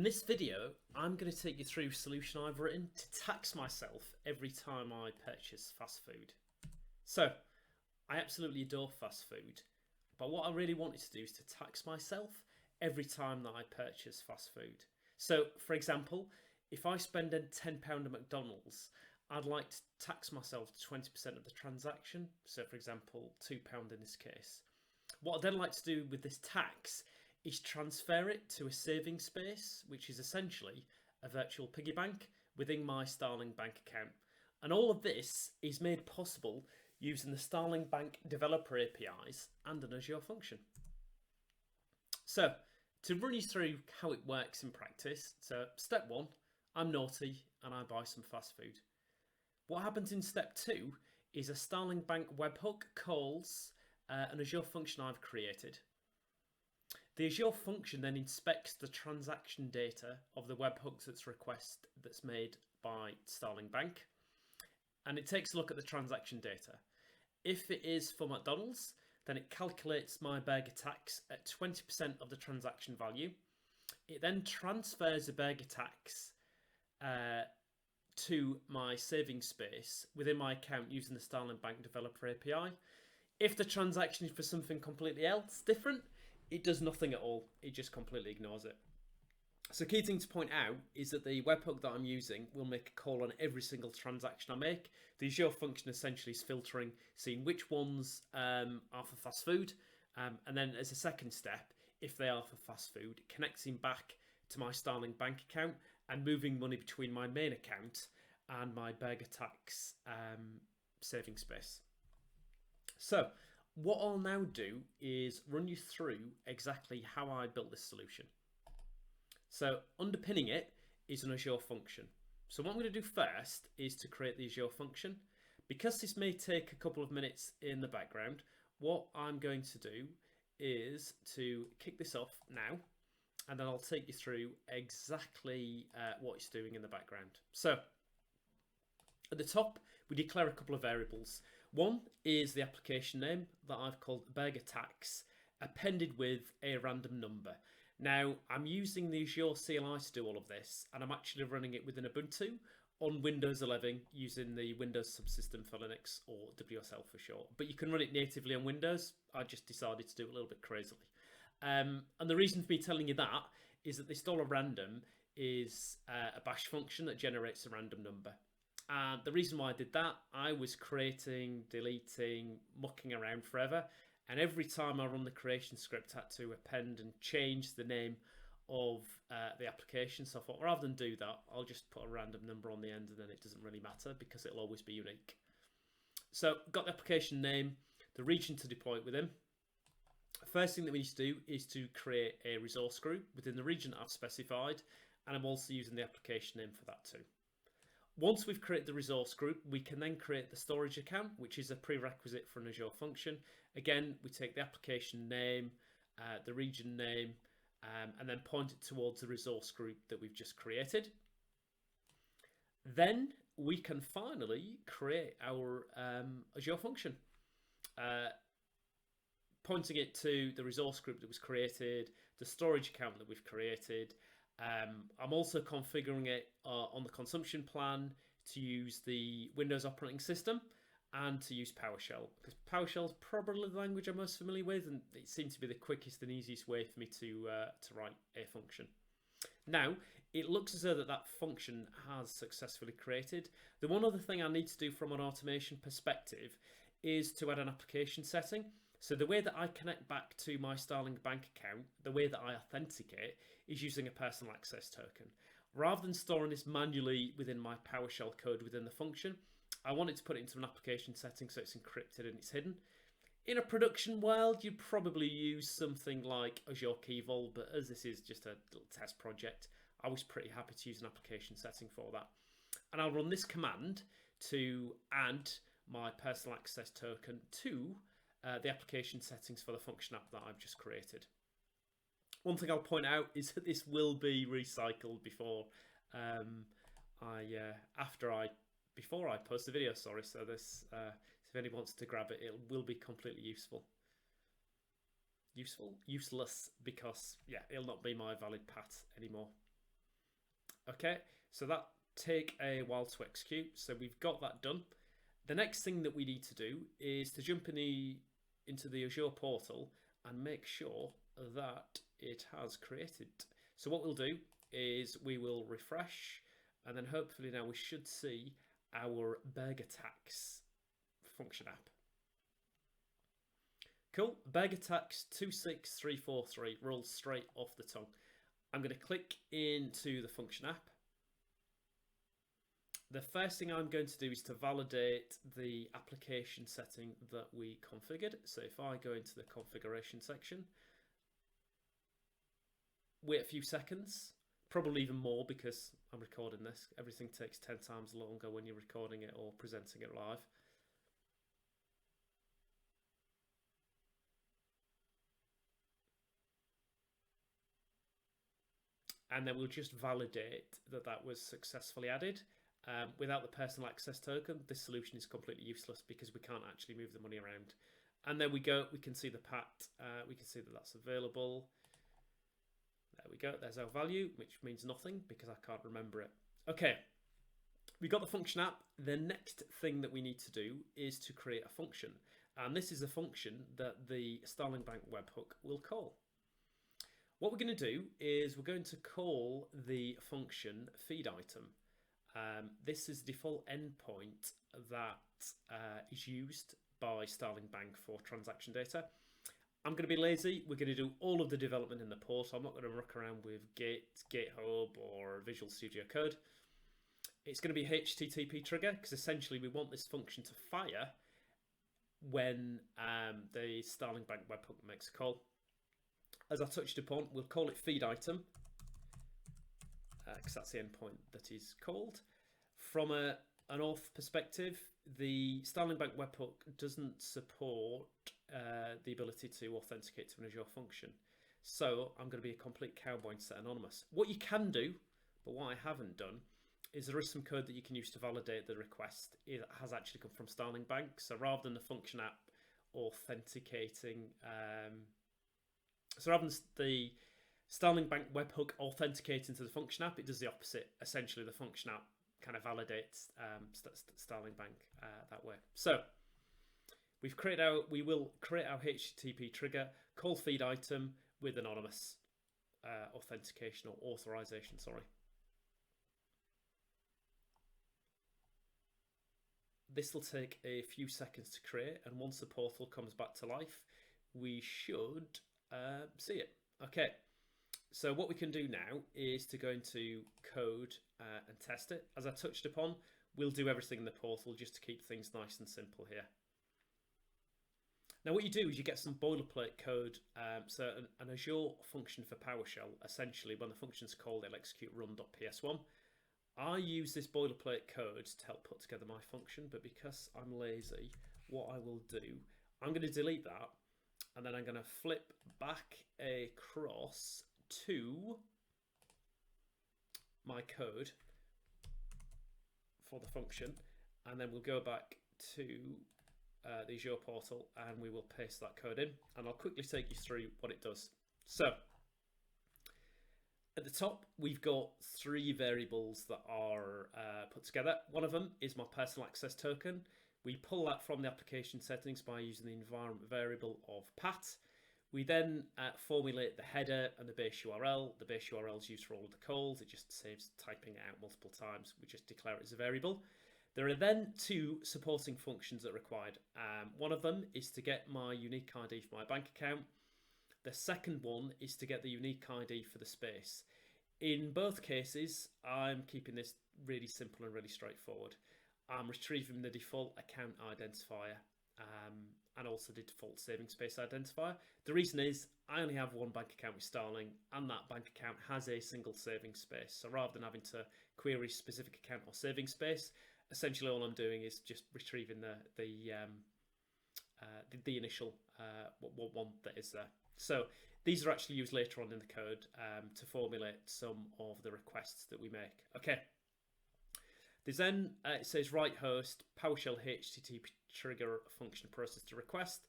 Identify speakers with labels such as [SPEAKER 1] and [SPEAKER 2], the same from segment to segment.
[SPEAKER 1] In this video, I'm going to take you through a solution I've written to tax myself every time I purchase fast food. So, I absolutely adore fast food, but what I really wanted to do is to tax myself every time that I purchase fast food. So, for example, if I spend £10 at McDonald's, I'd like to tax myself 20% of the transaction. So, for example, £2 in this case. What I'd then like to do with this tax is transfer it to a saving space, which is essentially a virtual piggy bank within my Starling Bank account. And all of this is made possible using the Starling Bank developer APIs and an Azure function. So, to run you through how it works in practice, so step one, I'm naughty and I buy some fast food. What happens in step two is a Starling Bank webhook calls an Azure function I've created. The Azure function then inspects the transaction data of the webhooks that's made by Starling Bank, and it takes a look at the transaction data. If it is for McDonald's, then it calculates my burger tax at 20% of the transaction value. It then transfers the burger tax to my savings space within my account using the Starling Bank developer API. If the transaction is for something completely else different, it does nothing at all. It just completely ignores it. So key thing to point out is that the webhook that I'm using will make a call on every single transaction I make. The Azure function essentially is filtering, seeing which ones are for fast food, and then as a second step, if they are for fast food, connecting back to my Starling Bank account and moving money between my main account and my burger tax saving space. So what I'll now do is run you through exactly how I built this solution. So underpinning it is an Azure function. So what I'm going to do first is to create the Azure function. Because this may take a couple of minutes in the background, what I'm going to do is to kick this off now, and then I'll take you through exactly what it's doing in the background. So at the top, we declare a couple of variables. One is the application name that I've called burger tax, appended with a random number. Now, I'm using the Azure CLI to do all of this, and I'm actually running it within Ubuntu on Windows 11 using the Windows subsystem for Linux, or WSL for short. But you can run it natively on Windows. I just decided to do it a little bit crazily. And the reason for me telling you that is that this $random is a bash function that generates a random number. And the reason why I did that, I was creating, deleting, mucking around forever. And every time I run the creation script, I had to append and change the name of the application. So I thought, rather than do that, I'll just put a random number on the end and then it doesn't really matter because it'll always be unique. So got the application name, the region to deploy it within. First thing that we need to do is to create a resource group within the region that I've specified. And I'm also using the application name for that too. Once we've created the resource group, we can then create the storage account, which is a prerequisite for an Azure function. Again, we take the application name, the region name, and then point it towards the resource group that we've just created. Then we can finally create our Azure function, pointing it to the resource group that was created, the storage account that we've created. I'm also configuring it on the consumption plan to use the Windows operating system and to use PowerShell, because PowerShell is probably the language I'm most familiar with, and it seems to be the quickest and easiest way for me to write a function. Now, it looks as though that function has successfully created. The one other thing I need to do from an automation perspective is to add an application setting. So the way that I connect back to my Starling Bank account, the way that I authenticate, is using a personal access token. Rather than storing this manually within my PowerShell code within the function, I wanted to put it into an application setting so it's encrypted and it's hidden. In a production world, you'd probably use something like Azure Key Vault, but as this is just a little test project, I was pretty happy to use an application setting for that. And I'll run this command to add my personal access token to the application settings for the function app that I've just created. One thing I'll point out is that this will be recycled before before I post the video. Sorry, so this if anyone wants to grab it, it will be completely useful. Useless, because yeah, it'll not be my valid path anymore. Okay, so that take a while to execute. So we've got that done. The next thing that we need to do is to jump into the Azure portal and make sure that it has created. So what we'll do is we will refresh, and then hopefully now we should see our Burger Tax function app. Cool, Burger Tax 26343 rolls straight off the tongue. I'm going to click into the function app. The first thing I'm going to do is to validate the application setting that we configured. So if I go into the configuration section, wait a few seconds, probably even more because I'm recording this. Everything takes 10 times longer when you're recording it or presenting it live. And then we'll just validate that that was successfully added. Without the personal access token, this solution is completely useless because we can't actually move the money around. And there we go. We can see the PAT. We can see that that's available. There we go. There's our value, which means nothing because I can't remember it. Okay, we got the function app. The next thing that we need to do is to create a function. And this is a function that the Starling Bank webhook will call. What we're going to do is we're going to call the function feed item. This is the default endpoint that is used by Starling Bank for transaction data. I'm going to be lazy. We're going to do all of the development in the portal. I'm not going to muck around with Git, GitHub, or Visual Studio Code. It's going to be HTTP trigger because essentially we want this function to fire when the Starling Bank webhook makes a call. As I touched upon, we'll call it feed item because that's the endpoint that is called. From an auth perspective, the Starling Bank webhook doesn't support the ability to authenticate to an Azure function. So I'm going to be a complete cowboy and set anonymous. What you can do, but what I haven't done, is there is some code that you can use to validate the request. It has actually come from Starling Bank. So rather than the function app authenticating, so rather than the Starling Bank webhook authenticating to the function app, it does the opposite. Essentially, the function app kind of validates Starling Bank that way. So we will create our HTTP trigger, call feed item with anonymous authentication or authorization, sorry. This will take a few seconds to create, and once the portal comes back to life, we should see it. Okay, so what we can do now is to go into code and test it. As I touched upon, we'll do everything in the portal just to keep things nice and simple here. Now what you do is you get some boilerplate code. So an Azure function for PowerShell, essentially when the function's called, it'll execute run.ps1. I use this boilerplate code to help put together my function, but because I'm lazy, what I will do, I'm going to delete that, and then I'm going to flip back across to my code for the function, and then we'll go back to the Azure portal and we will paste that code in, and I'll quickly take you through what it does. So at the top, we've got three variables that are put together. One of them is my personal access token. We pull that from the application settings by using the environment variable of pat. We then formulate the header and the base URL. The base URL is used for all of the calls. It just saves typing it out multiple times. We just declare it as a variable. There are then two supporting functions that are required. One of them is to get my unique ID for my bank account. The second one is to get the unique ID for the space. In both cases, I'm keeping this really simple and really straightforward. I'm retrieving the default account identifier and also the default saving space identifier. The reason is I only have one bank account with Starling, and that bank account has a single saving space. So rather than having to query specific account or saving space, essentially all I'm doing is just retrieving the initial one that is there. So these are actually used later on in the code to formulate some of the requests that we make. Okay. There's then, it says write host PowerShell HTTP trigger function process to request,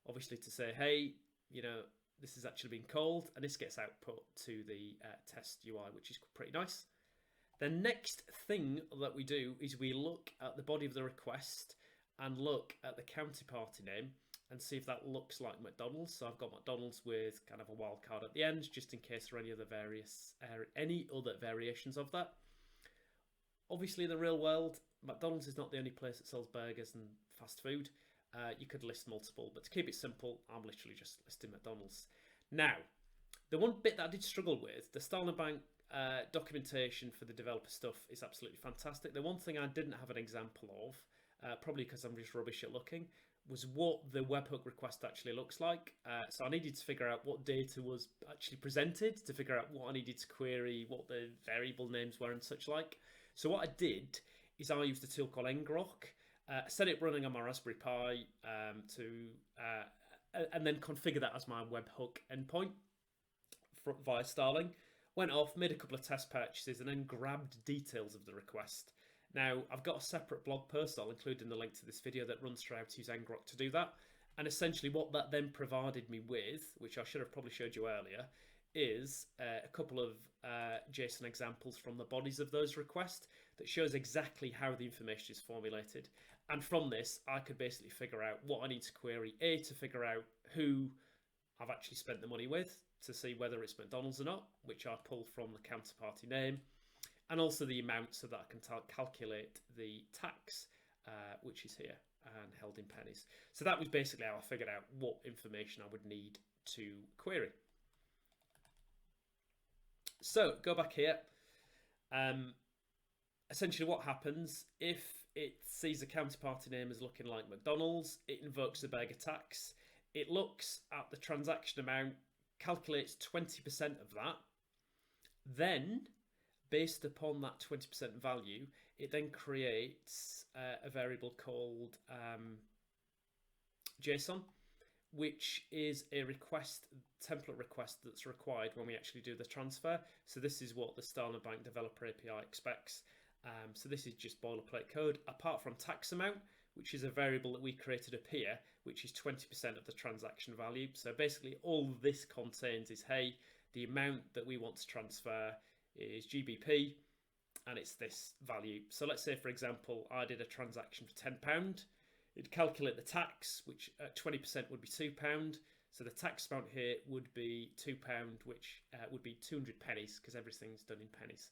[SPEAKER 1] obviously to say, hey, you know, this is actually being called, and this gets output to the test UI, which is pretty nice. The next thing that we do is we look at the body of the request and look at the counterparty name and see if that looks like McDonald's. So I've got McDonald's with kind of a wildcard at the end, just in case there are any other variations of that. Obviously, in the real world, McDonald's is not the only place that sells burgers and fast food. You could list multiple, but to keep it simple, I'm literally just listing McDonald's. Now, the one bit that I did struggle with, the Starling Bank documentation for the developer stuff is absolutely fantastic. The one thing I didn't have an example of, probably because I'm just rubbish at looking, was what the webhook request actually looks like. So I needed to figure out what data was actually presented, to figure out what I needed to query, what the variable names were and such like. So what I did is I used a tool called ngrok, set it running on my Raspberry Pi and then configure that as my webhook endpoint via Starling. Went off, made a couple of test purchases, and then grabbed details of the request. Now, I've got a separate blog post I'll include in the link to this video that runs through how to use ngrok to do that. And essentially what that then provided me with, which I should have probably showed you earlier, is a couple of JSON examples from the bodies of those requests that shows exactly how the information is formulated. And from this, I could basically figure out what I need to query, to figure out who I've actually spent the money with, to see whether it's McDonald's or not, which I pull from the counterparty name, and also the amount so that I can calculate the tax, which is here and held in pennies. So that was basically how I figured out what information I would need to query. So go back here. Essentially what happens if it sees the counterparty name as looking like McDonald's, it invokes the burger tax. It looks at the transaction amount, calculates 20% of that. Then, based upon that 20% value, it then creates a variable called JSON, which is a template request that's required when we actually do the transfer. So this is what the Starling Bank Developer API expects. So this is just boilerplate code, apart from tax amount, which is a variable that we created up here, which is 20% of the transaction value. So basically all this contains is, hey, the amount that we want to transfer is GBP, and it's this value. So let's say, for example, I did a transaction for £10. It'd calculate the tax, which at 20% would be £2. So the tax amount here would be £2, which would be 200 pennies, because everything's done in pennies.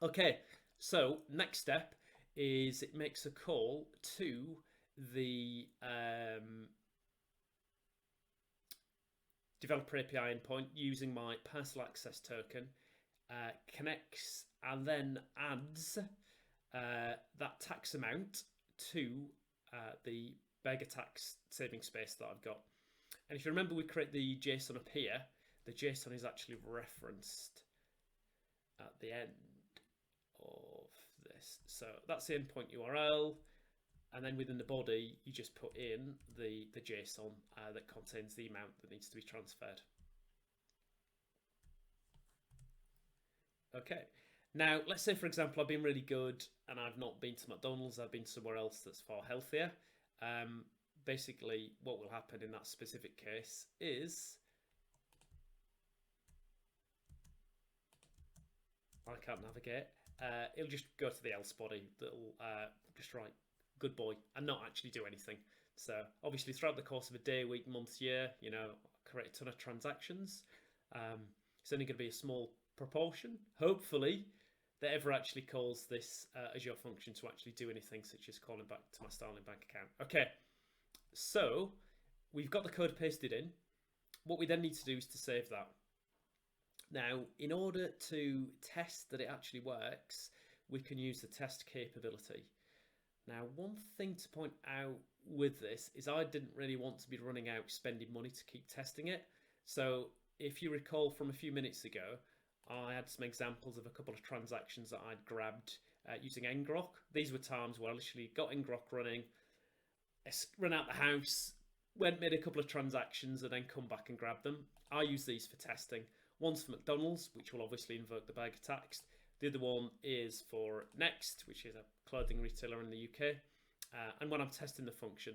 [SPEAKER 1] Okay, so next step is it makes a call to the developer API endpoint using my parcel access token, connects and then adds that tax amount to the burger tax saving space that I've got. And if you remember, we create the JSON up here. The JSON is actually referenced at the end of this. So that's the endpoint URL, and then within the body you just put in the JSON that contains the amount that needs to be transferred. Okay, now let's say, for example, I've been really good and I've not been to McDonald's, I've been somewhere else that's far healthier. Basically what will happen in that specific case is I can't navigate. It'll just go to the else body that'll just write good boy and not actually do anything. So obviously throughout the course of a day, week, month, year, you know, create a ton of transactions. It's only going to be a small proportion, hopefully, that ever actually calls this Azure function to actually do anything, such as calling back to my Starling Bank account. Okay, so we've got the code pasted in. What we then need to do is to save that. Now, in order to test that it actually works, we can use the test capability. Now, one thing to point out with this is I didn't really want to be running out spending money to keep testing it. So if you recall from a few minutes ago, I had some examples of a couple of transactions that I'd grabbed using ngrok. These were times where I literally got ngrok running, run out the house, made a couple of transactions and then come back and grab them. I use these for testing. One's for McDonald's, which will obviously invoke the burger tax. The other one is for Next, which is a clothing retailer in the UK. And when I'm testing the function,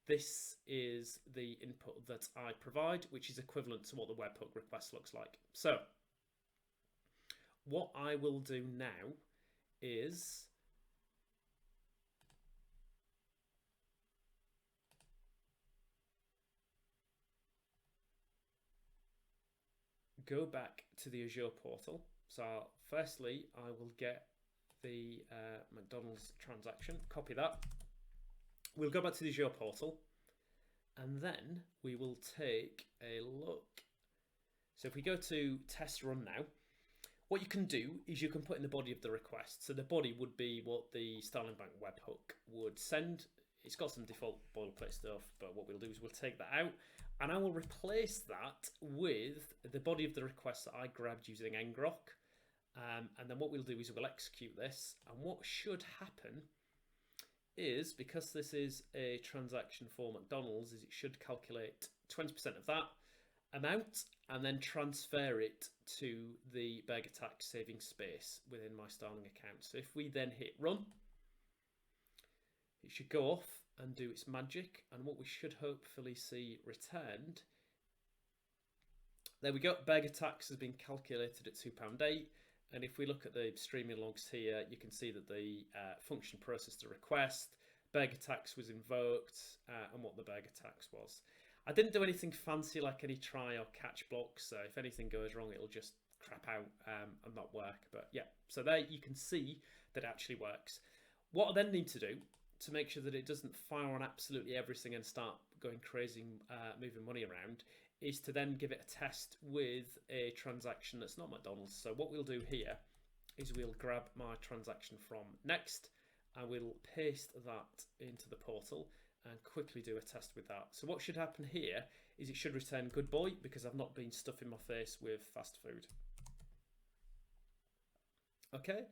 [SPEAKER 1] this is the input that I provide, which is equivalent to what the webhook request looks like. So What I will do now is go back to the Azure portal. So firstly, I will get the McDonald's transaction, copy that. We'll go back to the Azure portal, and then we will take a look. So if we go to test run now, what you can do is you can put in the body of the request. So the body would be what the Starling Bank webhook would send. It's got some default boilerplate stuff, but what we'll do is we'll take that out, and I will replace that with the body of the request that I grabbed using ngrok. And then what we'll do is we'll execute this, and what should happen is, because this is a transaction for McDonald's, is it should calculate 20% of that amount and then transfer it to the burger tax saving space within my Starling account. So if we then hit run, it should go off and do its magic, and what we should hopefully see returned, there we go, burger tax has been calculated at £2.8. And if we look at the streaming logs here, you can see that the function processed a request, burger tax was invoked, and what the burger tax was. I didn't do anything fancy like any try or catch blocks, so if anything goes wrong, it'll just crap out and not work. But yeah, so there you can see that it actually works. What I then need to do to make sure that it doesn't fire on absolutely everything and start going crazy, moving money around, is to then give it a test with a transaction that's not McDonald's. So what we'll do here is we'll grab my transaction from next, and we'll paste that into the portal and quickly do a test with that. So what should happen here is it should return good boy, because I've not been stuffing my face with fast food. Okay,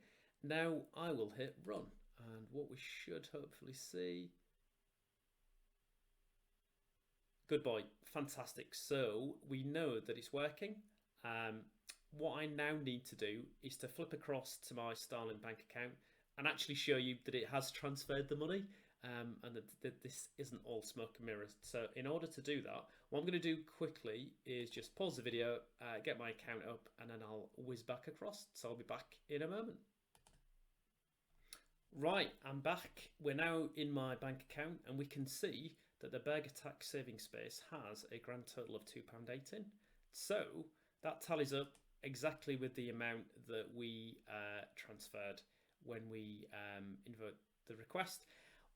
[SPEAKER 1] now I will hit run, and what we should hopefully see, good boy, fantastic. So we know that it's working. What I now need to do is to flip across to my Starling Bank account and actually show you that it has transferred the money, and that this isn't all smoke and mirrors. So in order to do that, what I'm going to do quickly is just pause the video, get my account up, and then I'll whiz back across. So I'll be back in a moment. Right, I'm back. We're now in my bank account, and we can see that the burger tax saving space has a grand total of £2.18. So that tallies up exactly with the amount that we transferred when we invoked the request.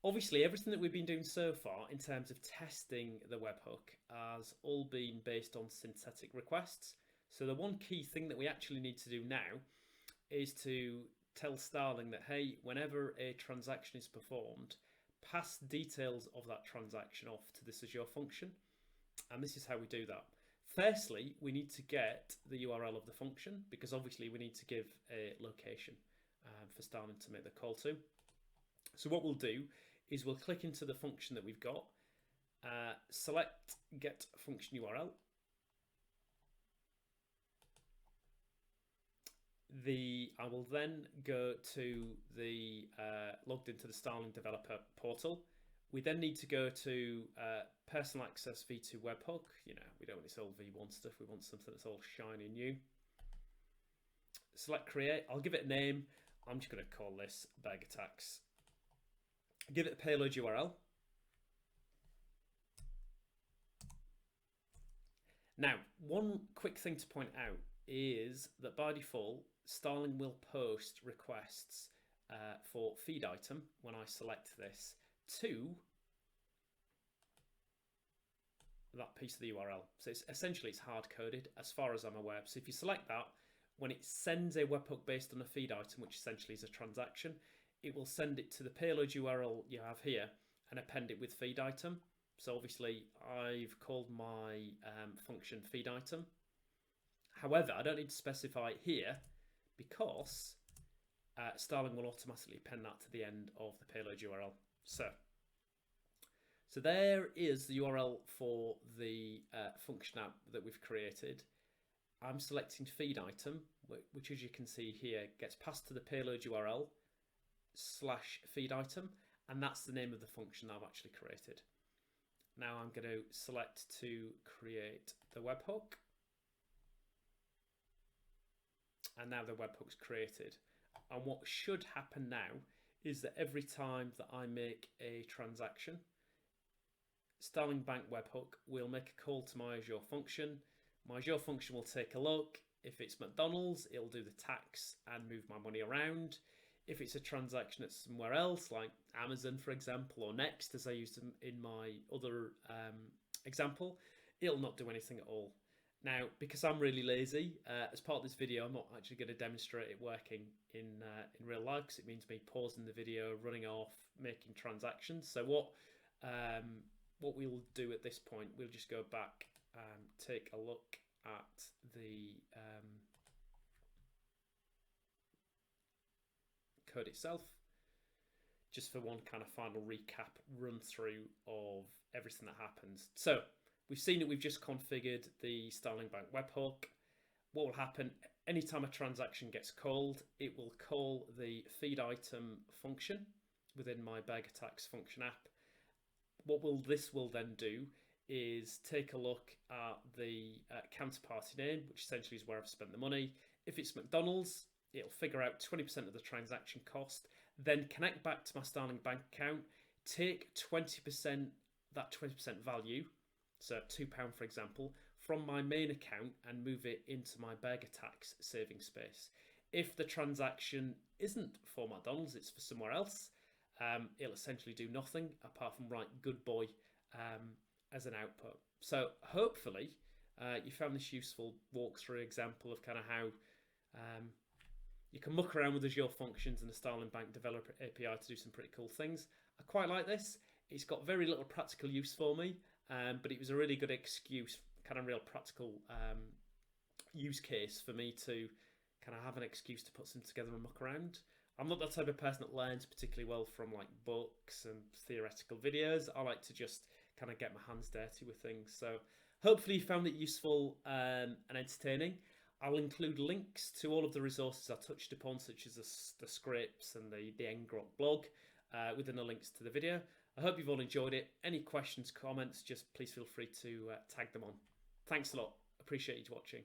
[SPEAKER 1] Obviously, everything that we've been doing so far in terms of testing the webhook has all been based on synthetic requests. So the one key thing that we actually need to do now is to tell Starling that, hey, whenever a transaction is performed, pass details of that transaction off to this Azure function. And this is how we do that. Firstly, we need to get the URL of the function, because obviously we need to give a location for Starling to make the call to. So what we'll do is we'll click into the function that we've got, select get function URL. I will then go to the logged into the Starling developer portal. We then need to go to personal access v2 webhook. You know, we don't want this old v1 stuff. We want something that's all shiny and new. Select create. I'll give it a name. I'm just going to call this burger tax. Give it a payload URL. Now, one quick thing to point out is that by default, Starling will post requests for feed item when I select this to that piece of the URL. So it's essentially it's hard coded as far as I'm aware. So if you select that, when it sends a webhook based on a feed item, which essentially is a transaction, it will send it to the payload URL you have here and append it with feed item. So obviously I've called my function feed item. However, I don't need to specify it here because Starling will automatically append that to the end of the payload URL. So there is the URL for the function app that we've created. I'm selecting feed item, which as you can see here, gets passed to the payload URL / feed item, and that's the name of the function I've actually created. Now I'm going to select to create the webhook. and now the webhook's created. And what should happen now is that every time that I make a transaction, Starling Bank webhook will make a call to my Azure function. My Azure function will take a look. If it's McDonald's, it'll do the tax and move my money around. If it's a transaction at somewhere else, like Amazon, for example, or Next, as I used in my other example, it'll not do anything at all. Now, because I'm really lazy, as part of this video, I'm not actually going to demonstrate it working in real life, because it means me pausing the video, running off, making transactions. So what we'll do at this point, we'll just go back, take a look at the code itself, just for one kind of final recap run through of everything that happens. So we've seen that we've just configured the Starling Bank webhook. What will happen anytime a transaction gets called, it will call the feed item function within my Bag Attacks function app. What this will then do is take a look at the counterparty name, which essentially is where I've spent the money. If it's McDonald's, it'll figure out 20% of the transaction cost, then connect back to my Starling Bank account, take 20%, that 20% value, so £2 for example, from my main account and move it into my Bag Attacks saving space. If the transaction isn't for McDonald's, it's for somewhere else, it'll essentially do nothing apart from write good boy as an output. So hopefully you found this useful walkthrough example of kind of how you can muck around with Azure Functions and the Starling Bank Developer API to do some pretty cool things. I quite like this. It's got very little practical use for me, but it was a really good excuse, kind of real practical use case for me to kind of have an excuse to put something together and muck around. I'm not the type of person that learns particularly well from like books and theoretical videos. I like to just kind of get my hands dirty with things. So hopefully you found it useful and entertaining. I'll include links to all of the resources I touched upon, such as the scripts and the ngrok blog within the links to the video. I hope you've all enjoyed it. Any questions, comments, just please feel free to tag them on. Thanks a lot. Appreciate you watching.